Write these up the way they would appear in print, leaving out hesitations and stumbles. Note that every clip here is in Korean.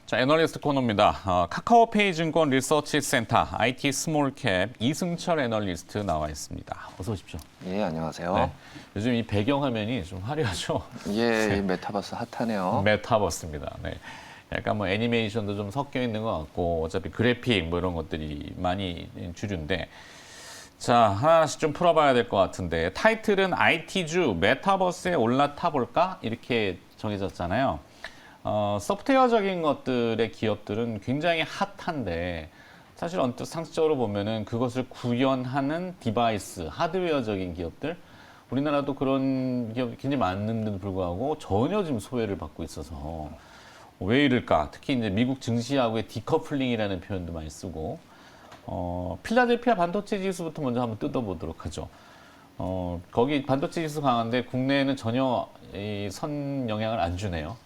자, 애널리스트 코너입니다. 카카오페이 증권 리서치 센터 IT 스몰캡 이승철 애널리스트 나와 있습니다. 어서 오십시오. 예, 안녕하세요. 네, 요즘 이 배경 화면이 좀 화려하죠? 예, 메타버스 핫하네요. 메타버스입니다. 네. 약간 뭐 애니메이션도 좀 섞여 있는 것 같고 어차피 그래픽 뭐 이런 것들이 많이 주류인데 자, 하나씩 좀 풀어봐야 될 것 같은데 타이틀은 IT주 메타버스에 올라타 볼까? 이렇게 정해졌잖아요. 소프트웨어적인 것들의 기업들은 굉장히 핫한데 사실 언뜻 상식적으로 보면은 그것을 구현하는 디바이스, 하드웨어적인 기업들 우리나라도 그런 기업이 굉장히 많은데도 불구하고 전혀 지금 소외를 받고 있어서 왜 이럴까? 특히 이제 미국 증시하고의 디커플링이라는 표현도 많이 쓰고 필라델피아 반도체 지수부터 먼저 한번 뜯어보도록 하죠. 거기 반도체 지수 강한데 국내에는 전혀 선 영향을 안 주네요.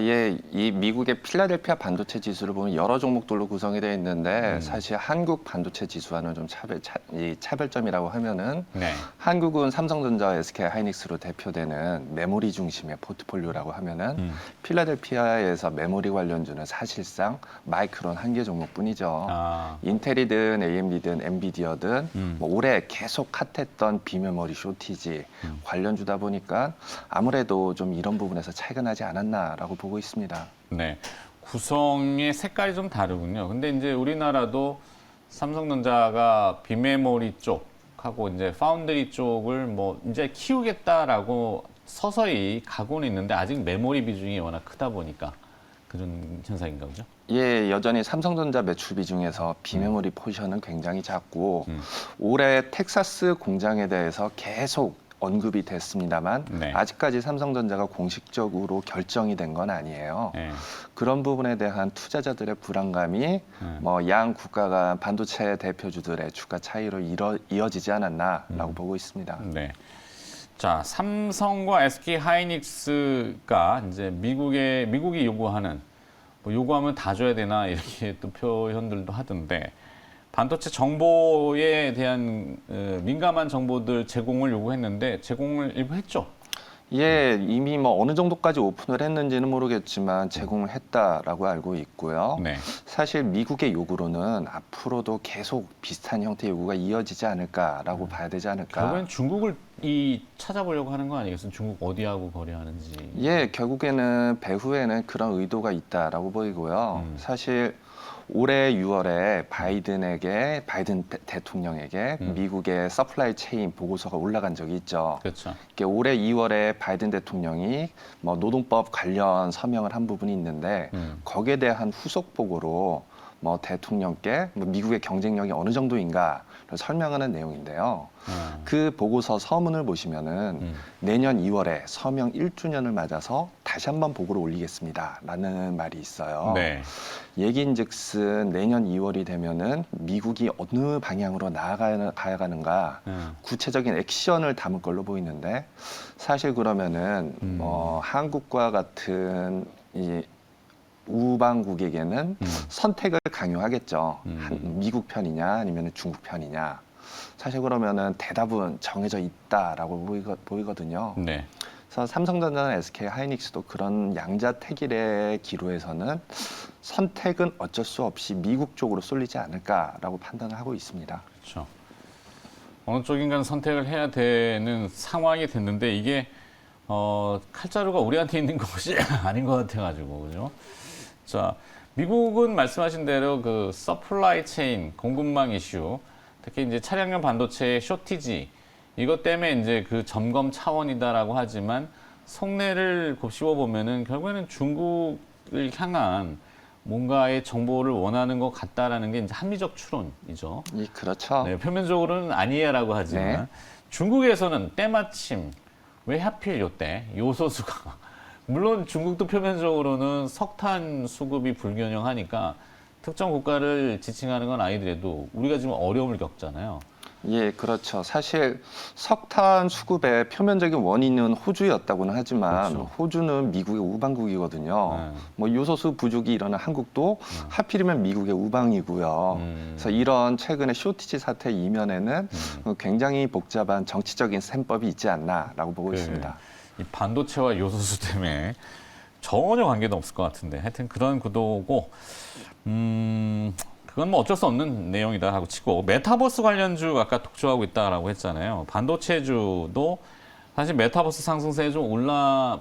예, 이 미국의 필라델피아 반도체 지수를 보면 여러 종목들로 구성이 되어 있는데 사실 한국 반도체 지수와는 좀 차별점이라고 하면은 네. 한국은 삼성전자, SK 하이닉스로 대표되는 메모리 중심의 포트폴리오라고 하면은 필라델피아에서 메모리 관련주는 사실상 마이크론 한 개 종목뿐이죠. 인텔이든 AMD든 엔비디어든 뭐 올해 계속 핫했던 비메모리 쇼티지 관련주다 보니까 아무래도 좀 이런 부분에서 차이가 나지 않았나라고 보고 있습니다. 네. 구성의 색깔이 좀 다르군요. 근데 이제 우리나라도 삼성전자가 비메모리 쪽하고 이제 파운드리 쪽을 뭐 이제 키우겠다라고 서서히 가고는 있는데 아직 메모리 비중이 워낙 크다 보니까 그런 현상인가 보죠? 예, 여전히 삼성전자 매출 비중에서 비메모리 포션은 굉장히 작고 올해 텍사스 공장에 대해서 계속 언급이 됐습니다만 네. 아직까지 삼성전자가 공식적으로 결정이 된 건 아니에요. 네. 그런 부분에 대한 투자자들의 불안감이 뭐 양 국가 간 반도체 대표주들의 주가 차이로 이어지지 않았나라고 보고 있습니다. 네. 자, 삼성과 SK 하이닉스가 이제 미국이 요구하는 뭐 요구하면 다 줘야 되나 이렇게 또 표현들도 하던데 반도체 정보에 대한 민감한 정보들 제공을 요구했는데 제공을 일부 했죠. 예, 이미 뭐 어느 정도까지 오픈을 했는지는 모르겠지만 제공을 했다라고 알고 있고요. 네. 사실 미국의 요구로는 앞으로도 계속 비슷한 형태의 요구가 이어지지 않을까라고 봐야 되지 않을까. 결국엔 중국을 찾아보려고 하는 거 아니겠어요? 중국 어디하고 거래하는지. 예, 결국에는 배후에는 그런 의도가 있다라고 보이고요. 사실 올해 6월에 바이든 대통령에게 미국의 서플라이 체인 보고서가 올라간 적이 있죠. 그렇죠. 올해 2월에 바이든 대통령이 뭐 노동법 관련 서명을 한 부분이 있는데 거기에 대한 후속 보고로 뭐 대통령께 뭐 미국의 경쟁력이 어느 정도인가를 설명하는 내용인데요. 그 보고서 서문을 보시면은 내년 2월에 서명 1주년을 맞아서 다시 한번 보고를 올리겠습니다라는 말이 있어요. 네. 얘긴즉슨 내년 2월이 되면은 미국이 어느 방향으로 나아가는가 구체적인 액션을 담을 걸로 보이는데 사실 그러면은 한국과 같은 이 우방국에게는 선택을 강요하겠죠. 미국 편이냐 아니면 중국 편이냐. 사실 그러면은 대답은 정해져 있다라고 보이거든요. 네. 그래서 삼성전자나 SK 하이닉스도 그런 양자택일의 기로에서는 선택은 어쩔 수 없이 미국 쪽으로 쏠리지 않을까라고 판단을 하고 있습니다. 그렇죠. 어느 쪽인가는 선택을 해야 되는 상황이 됐는데 이게 칼자루가 우리한테 있는 것이 아닌 것 같아가지고 그죠? 자, 미국은 말씀하신 대로 그 서플라이 체인 공급망 이슈, 특히 이제 차량용 반도체의 쇼티지 이것 때문에 이제 그 점검 차원이다라고 하지만 속내를 곱씹어 보면은 결국에는 중국을 향한 뭔가의 정보를 원하는 것 같다라는 게 이제 합리적 추론이죠. 예, 그렇죠. 네, 표면적으로는 아니야라고 하지만 네. 중국에서는 때마침 왜 하필 요때 요소수가 물론 중국도 표면적으로는 석탄 수급이 불균형하니까 특정 국가를 지칭하는 건 아니더라도 우리가 지금 어려움을 겪잖아요. 예, 그렇죠. 사실 석탄 수급의 표면적인 원인은 호주였다고는 하지만 그렇죠. 호주는 미국의 우방국이거든요. 뭐 요소수 부족이 일어난 한국도 하필이면 미국의 우방이고요. 그래서 이런 최근의 쇼티지 사태 이면에는 굉장히 복잡한 정치적인 셈법이 있지 않나라고 보고 있습니다. 이 반도체와 요소수 때문에 전혀 관계도 없을 것 같은데 하여튼 그런 구도고 그건 뭐 어쩔 수 없는 내용이다 하고 치고 메타버스 관련주 아까 독주하고 있다라고 했잖아요. 반도체주도 사실 메타버스 상승세에 좀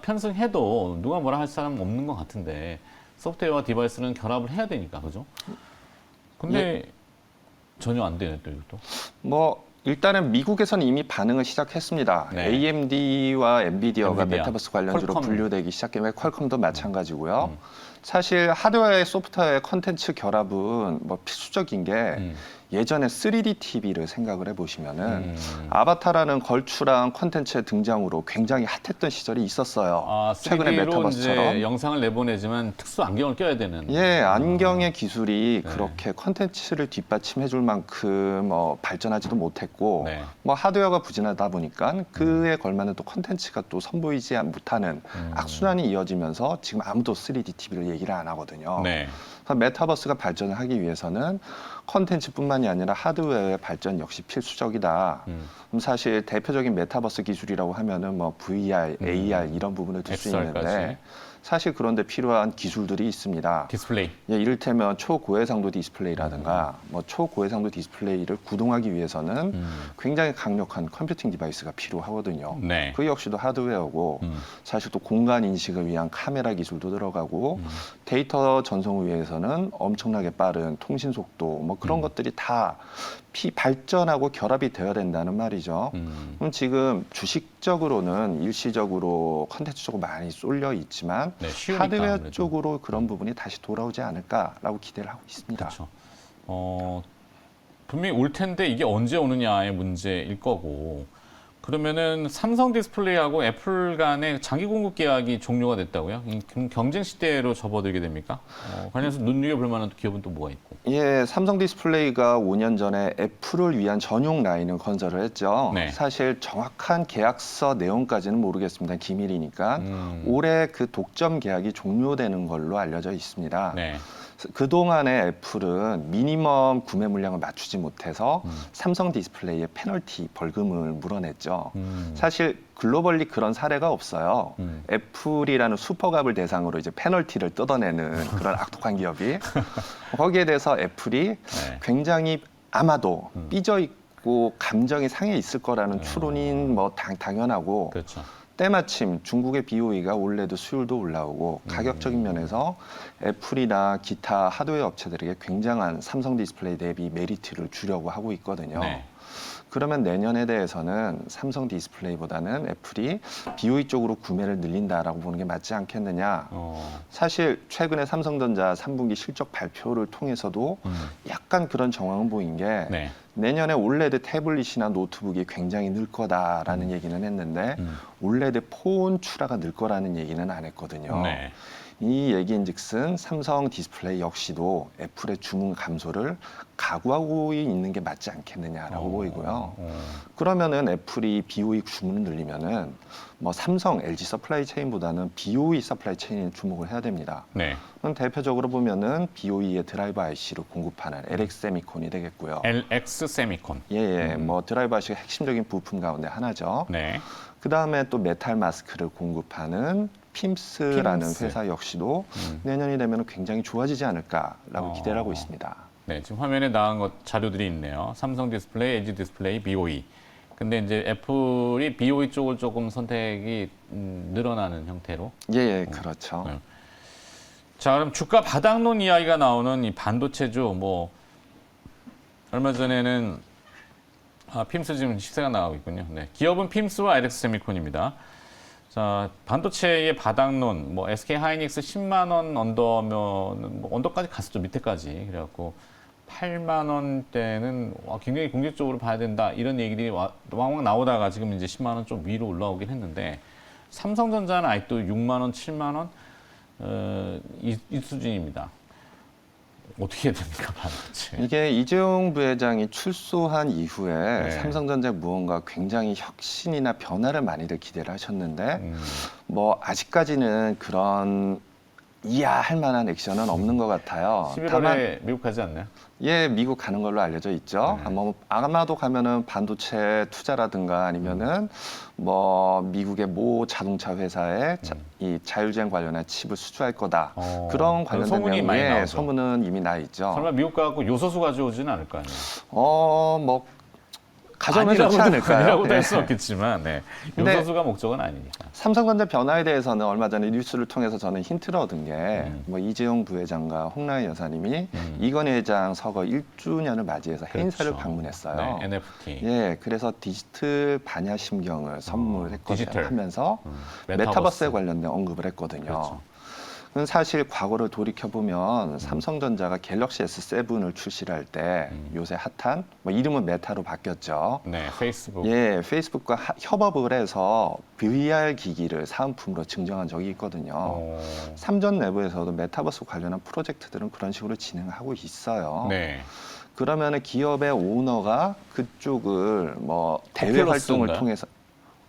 편승해도 누가 뭐라 할 사람은 없는 것 같은데 소프트웨어와 디바이스는 결합을 해야 되니까 그죠? 근데 전혀 안 되네 또 이것도. 뭐 일단은 미국에서는 이미 반응을 시작했습니다. 네. AMD와 엔비디아가 엔비디아. 메타버스 관련주로 퀄컴. 분류되기 시작했고 퀄컴도 마찬가지고요. 사실 하드웨어의 소프트웨어의 컨텐츠 결합은 뭐 필수적인 게 예전에 3D TV를 생각을 해보시면은 아바타라는 걸출한 컨텐츠의 등장으로 굉장히 핫했던 시절이 있었어요. 아, 최근에 3D로 메타버스처럼. 이제 영상을 내보내지만 특수 안경을 껴야 되는. 예, 안경의 기술이 네. 그렇게 컨텐츠를 뒷받침해줄 만큼 발전하지도 못했고, 네. 뭐 하드웨어가 부진하다 보니까 그에 걸맞는 또 컨텐츠가 또 선보이지 못하는 악순환이 이어지면서 지금 아무도 3D TV를 얘기를 안 하거든요. 네. 그래서 메타버스가 발전을 하기 위해서는 컨텐츠뿐만이 아니라 하드웨어의 발전 역시 필수적이다. 그럼 사실 대표적인 메타버스 기술이라고 하면은 뭐 VR, AR 이런 부분을 들 수 XR 까지. 있는데 사실 그런데 필요한 기술들이 있습니다. 디스플레이. 예, 이를테면 초고해상도 디스플레이라든가 뭐 초고해상도 디스플레이를 구동하기 위해서는 굉장히 강력한 컴퓨팅 디바이스가 필요하거든요. 네. 그 역시도 하드웨어고 사실 또 공간 인식을 위한 카메라 기술도 들어가고 데이터 전송을 위해서는 엄청나게 빠른 통신 속도 뭐 그런 것들이 다 발전하고 결합이 되어야 된다는 말이죠. 그럼 지금 주식적으로는 일시적으로 컨텐츠 쪽으로 많이 쏠려 있지만 네, 쉬우니까 하드웨어 아무래도. 쪽으로 그런 부분이 다시 돌아오지 않을까라고 기대를 하고 있습니다. 그렇죠. 분명히 올 텐데 이게 언제 오느냐의 문제일 거고 그러면은 삼성 디스플레이하고 애플 간의 장기 공급 계약이 종료가 됐다고요? 그럼 경쟁 시대로 접어들게 됩니까? 관련해서 눈여겨볼 만한 기업은 또 뭐가 있고? 예, 삼성 디스플레이가 5년 전에 애플을 위한 전용 라인을 건설을 했죠. 네. 사실 정확한 계약서 내용까지는 모르겠습니다. 기밀이니까. 올해 그 독점 계약이 종료되는 걸로 알려져 있습니다. 네. 그동안에 애플은 미니멈 구매 물량을 맞추지 못해서 삼성 디스플레이에 페널티 벌금을 물어냈죠. 사실 글로벌리 그런 사례가 없어요. 애플이라는 슈퍼갑을 대상으로 이제 페널티를 뜯어내는 그런 악독한 기업이 거기에 대해서 애플이 네. 굉장히 아마도 삐져 있고 감정이 상해 있을 거라는 추론이 뭐 당연하고 그렇죠. 때마침 중국의 BOE가 올해도 수율도 올라오고 가격적인 면에서 애플이나 기타 하드웨어 업체들에게 굉장한 삼성 디스플레이 대비 메리트를 주려고 하고 있거든요. 네. 그러면 내년에 대해서는 삼성 디스플레이보다는 애플이 BOE 쪽으로 구매를 늘린다라고 보는 게 맞지 않겠느냐. 사실 최근에 삼성전자 3분기 실적 발표를 통해서도 약간 그런 정황은 보인 게 네. 내년에 올레드 태블릿이나 노트북이 굉장히 늘 거다라는 얘기는 했는데 올레드 폰 출하가 늘 거라는 얘기는 안 했거든요. 네. 이 얘기인즉슨 삼성 디스플레이 역시도 애플의 주문 감소를 각오하고 있는 게 맞지 않겠느냐라고 보이고요. 그러면은 애플이 BOE 주문을 늘리면은 뭐 삼성, LG 서플라이 체인보다는 BOE 서플라이 체인에 주목을 해야 됩니다. 네. 그럼 대표적으로 보면은 BOE의 드라이버 IC를 공급하는 LX 세미콘이 되겠고요. LX 세미콘. 예, 뭐 드라이버 IC가 핵심적인 부품 가운데 하나죠. 네. 그 다음에 또 메탈 마스크를 공급하는 핌스라는 핌스. 회사 역시도 내년이 되면 굉장히 좋아지지 않을까라고 기대를 하고 있습니다. 네, 지금 화면에 나온 자료들이 있네요. 삼성 디스플레이, LG 디스플레이, BOE. 근데 이제 애플이 BOE 쪽을 조금 선택이 늘어나는 형태로. 예, 그렇죠. 네. 자, 그럼 주가 바닥론 이야기가 나오는 이 반도체주 뭐 얼마 전에는 핌스 지금 시세가 나가고 있군요. 네, 기업은 핌스와 LX 세미콘입니다. 자, 반도체의 바닥론, 뭐 SK 하이닉스 10만 원 언더면 뭐 언더까지 갔었죠, 밑에까지. 그래갖고 8만 원대는 굉장히 공격적으로 봐야 된다 이런 얘기들이 왕왕 나오다가 지금 이제 10만 원 좀 위로 올라오긴 했는데 삼성전자는 아직도 6만 원, 7만 원 이 수준입니다. 어떻게 해야 됩니까, 반도체? 이게 이재용 부회장이 출소한 이후에 네. 삼성전자 무언가 굉장히 혁신이나 변화를 많이들 기대를 하셨는데 뭐 아직까지는 그런 이야 할 만한 액션은 없는 것 같아요. 11월에 미국 가지 않나요? 예, 미국 가는 걸로 알려져 있죠. 아마도 가면은 반도체 투자라든가 아니면은 뭐 미국의 모 자동차 회사에 이 자율주행 관련한 칩을 수주할 거다. 그런 관련된 소문이 많이 내용의 나오죠. 소문은 이미 나 있죠. 설마 미국 가고 요소수 가져오지는 않을 거 아니에요? 뭐 가져오면 좋지 않을까요? 아니라고도 예. 할 수 없겠지만 네. 근데 요소수가 목적은 아니니까. 삼성전자 변화에 대해서는 얼마 전에 뉴스를 통해서 저는 힌트를 얻은 게 뭐 이재용 부회장과 홍라희 여사님이 이건희 회장 서거 1주년을 맞이해서 행사를 그렇죠. 방문했어요. 네, NFT. 예, 그래서 디지털 반야심경을 선물했거든요. 디지털. 하면서 메타버스. 메타버스에 관련된 언급을 했거든요. 그렇죠. 그건 사실 과거를 돌이켜 보면 삼성전자가 갤럭시 S7을 출시를 할 때 요새 핫한 뭐 이름은 메타로 바뀌었죠. 네, 페이스북. 예, 페이스북과 협업을 해서 VR 기기를 사은품으로 증정한 적이 있거든요. 삼전 내부에서도 메타버스 관련한 프로젝트들은 그런 식으로 진행하고 있어요. 네. 그러면은 기업의 오너가 그쪽을 뭐 대외 오큘러스인가요? 활동을 통해서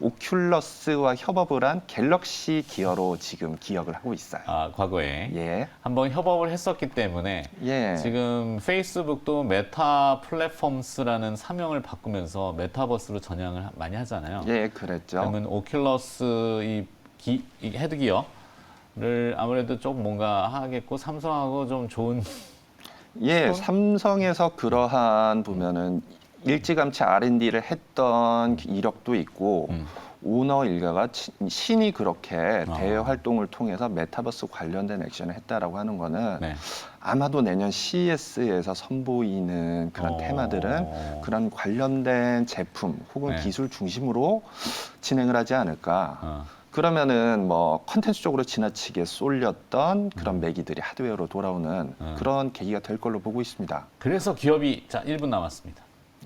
오큘러스와 협업을 한 갤럭시 기어로 지금 기억을 하고 있어요. 아, 과거에 예. 한번 협업을 했었기 때문에 예. 지금 페이스북도 메타 플랫폼스라는 사명을 바꾸면서 메타버스로 전향을 많이 하잖아요. 예, 그랬죠. 그러면 오큘러스 이 헤드기어를 아무래도 좀 뭔가 하겠고 삼성하고 좀 좋은 예, 삼성에서 그러한 보면은 일찌감치 R&D를 했던 이력도 있고 오너 일가가 신이 그렇게 대외 활동을 통해서 메타버스 관련된 액션을 했다라고 하는 거는 네. 아마도 내년 CES에서 선보이는 그런 테마들은 그런 관련된 제품 혹은 네. 기술 중심으로 진행을 하지 않을까. 어. 그러면은 뭐 컨텐츠적으로 지나치게 쏠렸던 그런 매기들이 하드웨어로 돌아오는 그런 계기가 될 걸로 보고 있습니다. 그래서 기업이 자 1분 남았습니다.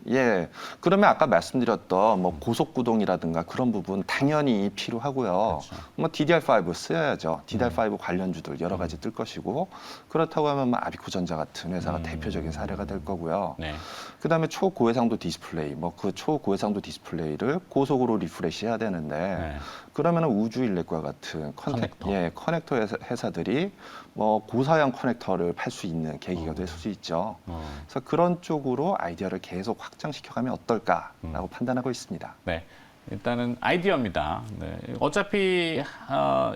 예. 그러면 아까 말씀드렸던 뭐 고속구동이라든가 그런 부분 당연히 필요하고요. 그렇죠. 뭐 DDR5 써야죠. DDR5 관련주들 여러 가지 뜰 것이고 그렇다고 하면 뭐 아비코전자 같은 회사가 대표적인 사례가 될 거고요. 네. 그다음에 초고해상도 디스플레이, 뭐 그 초고해상도 디스플레이를 고속으로 리프레시해야 되는데 네. 그러면 우주일렉과 같은 커넥터 회사들이 뭐 고사양 커넥터를 팔 수 있는 계기가 될 수 있죠. 그래서 그런 쪽으로 아이디어를 계속 확장시켜가면 어떨까라고 판단하고 있습니다. 네. 일단은 아이디어입니다. 네. 어차피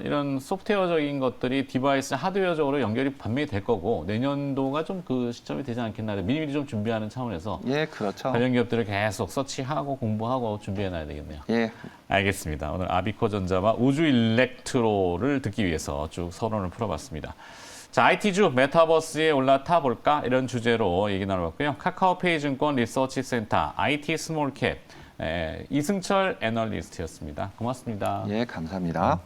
이런 소프트웨어적인 것들이 디바이스 하드웨어적으로 연결이 반면이 될 거고 내년도가 좀 그 시점이 되지 않겠나 미리미리 좀 준비하는 차원에서 예, 그렇죠. 관련 기업들을 계속 서치하고 공부하고 준비해놔야 되겠네요. 예, 알겠습니다. 오늘 아비코전자와 우주일렉트로를 듣기 위해서 쭉 서론을 풀어봤습니다. 자, IT주 메타버스에 올라타 볼까? 이런 주제로 얘기 나눠봤고요. 카카오페이증권 리서치센터 IT 스몰캡 이승철 애널리스트였습니다. 고맙습니다. 예, 감사합니다.